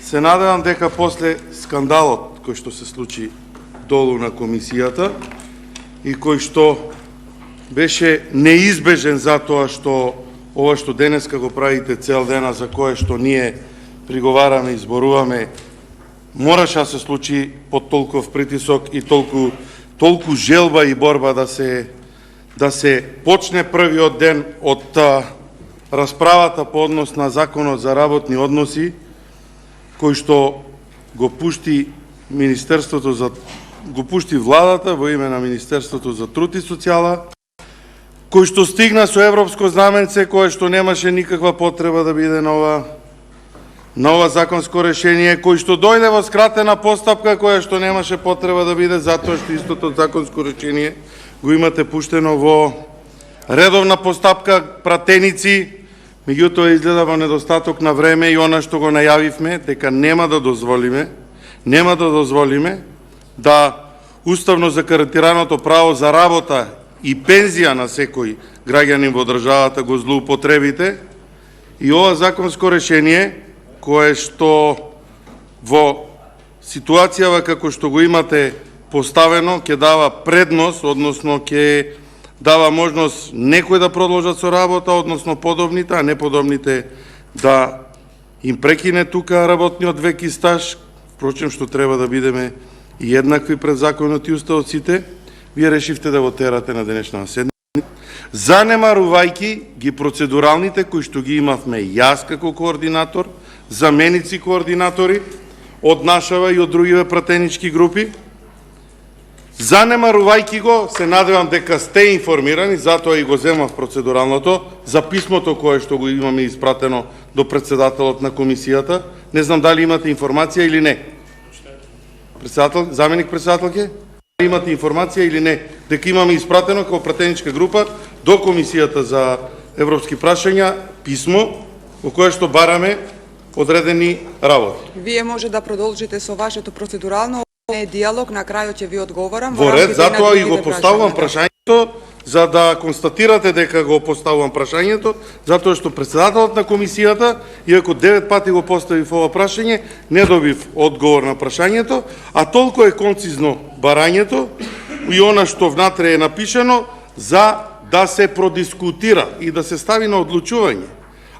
Се надевам дека после скандалот кој што се случи долу на комисијата и кој што беше неизбежен затоа што ова што денеска го правите цел дена, за кое што ние приговараме и зборуваме, мораше да се случи под толков притисок и толку желба и борба да се почне првиот ден од расправата по однос на Законот за работни односи, кој што го пушти владата во име на Министерството за труд и социјала, кој што стигна со европско знаменце, кое што немаше никаква потреба да биде нова законско решение, кој што дојде во скратена постапка, која што немаше потреба да биде, затоа што истото законско решение го имате пуштено во редовна постапка, пратеници, меѓутоа изгледа во недостаток на време и она што го најавивме, дека нема да дозволиме да уставно загарантираното право за работа и пензија на секој граѓанин во државата го злоупотребите, и ова законско решение кое што во ситуацијава како што го имате поставено ќе дава предност, односно ќе дава можност некој да продолжат со работа, односно подобните, а неподобните да им прекине тука работниот век и стаж, впрочем што треба да бидеме и еднакви пред законот и уставот сите. Вие решивте да го терате на денешна седница, занемарувајќи ги процедуралните кои што ги имавме јас како координатор, заменици координатори од нашава и од другиве пратенички групи, занемарувајќи го, се надевам дека сте информирани, затоа и го земав процедуралното, за писмото кое што го имаме испратено до председателот на комисијата. Не знам дали имате информација или не. Председател, заменик председателке, имате информација или не, дека имаме испратено како пратеничка група до Комисијата за европски прашања писмо во кое што бараме одредени работи. Вие може да продолжите со вашето процедурално диалог, на крајот ќе ви одговорам. Во ред, затоа и го поставувам прашањето, за да констатирате дека го поставувам прашањето, затоа што председателот на комисијата, иако 9 пати го поставив ова прашање, не добив одговор на прашањето, а толку е концизно барањето и она што внатре е напишано за да се продискутира и да се стави на одлучување.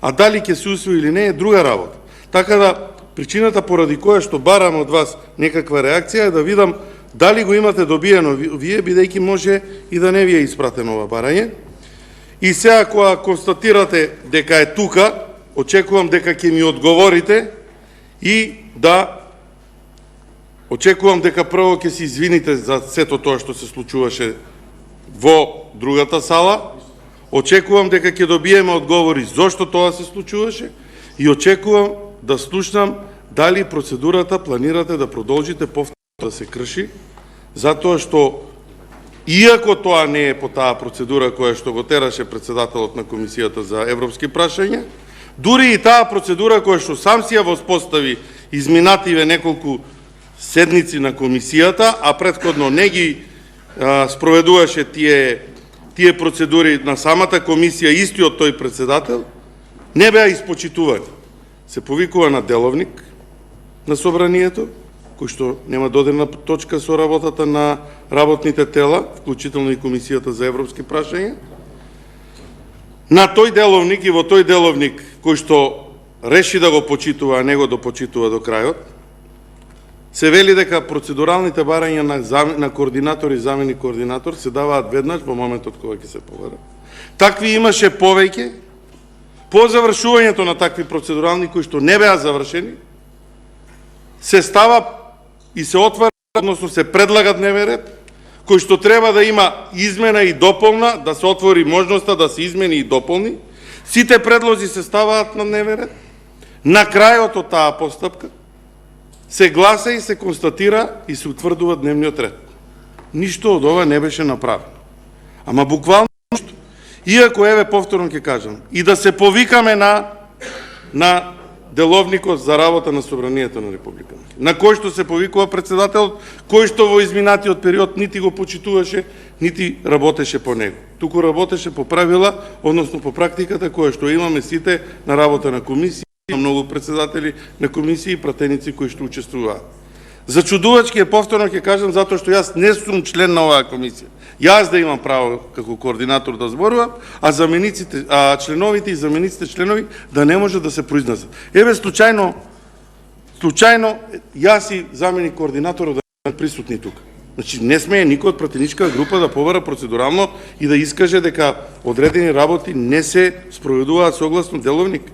А дали ќе се усвои или не е друга работа. Така да, причината поради која што барам од вас некаква реакција е да видам дали го имате добиено вие, бидејќи може и да не ви е испратено ова барање. И сега кога констатирате дека е тука, очекувам дека ќе ми одговорите и да очекувам дека прво ќе се извините за сето тоа што се случуваше во другата сала, очекувам дека ќе добиеме одговори зошто тоа се случуваше и очекувам да слушнам дали процедурата планирате да продолжите повторно да се крши, затоа што иако тоа не е по таа процедура која што го тераше председателот на Комисијата за европски прашања, дури и таа процедура која што сам си ја воспостави изминативе неколку седници на комисијата, а претходно не ги спроведуваше тие процедури на самата комисија, истиот тој председател, не беа испочитувани. Се повикува на деловник на собранието, кој што нема додирна точка со работата на работните тела, вклучително и Комисијата за европски прашања. На тој деловник и во тој деловник кој што реши да го почитува, а не го допочитува до крајот, се вели дека процедуралните барања на координатор и заменик координатор се даваат веднаш во моментот кога ќе се побара. Такви имаше повеќе. По завршувањето на такви процедурални кои што не беа завршени, се става и се отвара, односно се предлага дневен ред, кој што треба да има измена и дополна, да се отвори можноста да се измени и дополни. Сите предлози се ставаат на дневен ред. На крајот од таа постапка се гласа и се констатира и се утврдува дневниот ред. Ништо од ова не беше направено. Ама буквално ништо. Иако, еве, повторно ќе кажам, и да се повикаме на деловникот за работа на Собранието на Република, на кој што се повикува председателот, кој што во изминатиот период нити го почитуваше, нити работеше по него. Туку работеше по правила, односно по практиката која што имаме сите на работа на комисија. многу председатели на комисии и пратеници кои што учествуваат. Зачудувачки е, повторно ќе кажам, затоа што јас не сум член на оваа комисија. Јас да имам право како координатор да зборувам, а членовите и замениците членови да не може да се произнесат. Еве случајно јас и заменик координаторот да сме присутни тука. Значи не смее никој од пратеничка група да побара процедурално и да искаже дека одредени работи не се спроведуваат согласно деловник.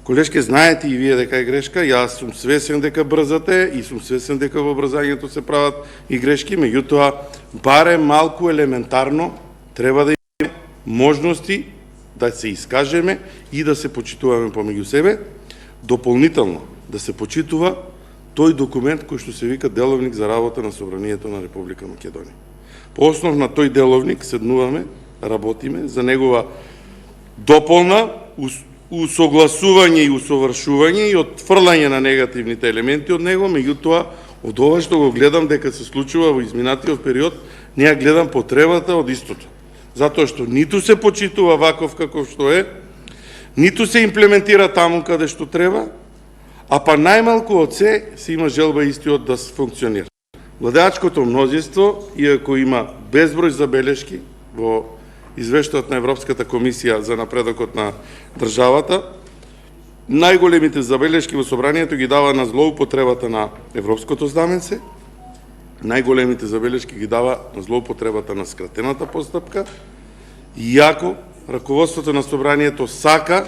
Колешке, знаете и вие дека е грешка, јас сум свесен дека брзате и сум свесен дека во брзањето се прават и грешки, меѓутоа барем малку елементарно треба да имаме можности да се искажеме и да се почитуваме помеѓу себе, дополнително да се почитува тој документ кој што се вика деловник за работа на Собранието на Република Македонија. По основ на тој деловник седнуваме, работиме за негова дополна усогласување и усовршување и отфрлање на негативните елементи од него, меѓутоа од ова што го гледам дека се случува во изминатиот период, не ја гледам потребата од истото. Затоа што ниту се почитува ваков каков што е, ниту се имплементира таму каде што треба, а па најмалку од се има желба истиот да функционира. Владеачкото мнозинство, иако има безброј забелешки во извештајот на Европската комисија за напредокот на државата, најголемите забелешки во собранието ги дава на злоупотребата на европското знаменце, најголемите забелешки ги дава на злоупотребата на скратената постапка, иако раководството на собранието сака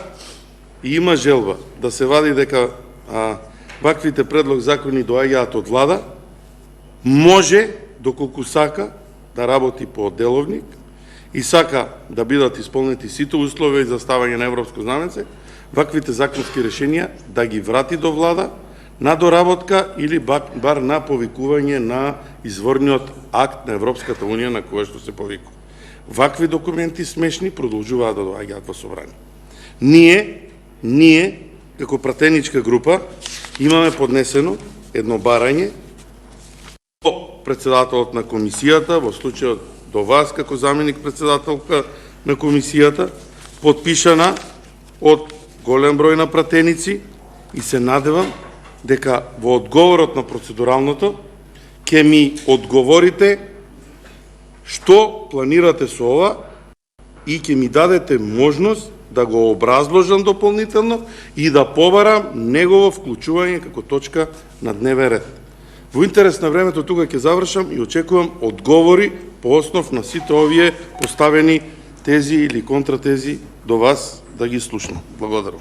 и има желба да се вади дека ваквите предлог закони доаѓаат од влада, може, доколку сака, да работи по деловник и сака да бидат исполнети сите услови за ставање на европско знаменце, ваквите законски решенија да ги врати до влада на доработка или бар на повикување на изворниот акт на Европската Унија на која што се повикува. Вакви документи смешни продолжуваат да доаѓаат во собрание. Ние, како пратеничка група, имаме поднесено едно барање до председателот на комисијата, во случајот до вас како заменик председателка на комисијата, подпишана од голем број на пратеници и се надевам дека во одговорот на процедуралното ќе ми одговорите што планирате со ова и ќе ми дадете можност да го образложам дополнително и да побарам негово вклучување како точка на дневен ред. Во интерес на времето тука ќе завршам и очекувам одговори по основ на сите овие поставени тези или контратези до вас да ги слушнам. Благодарам.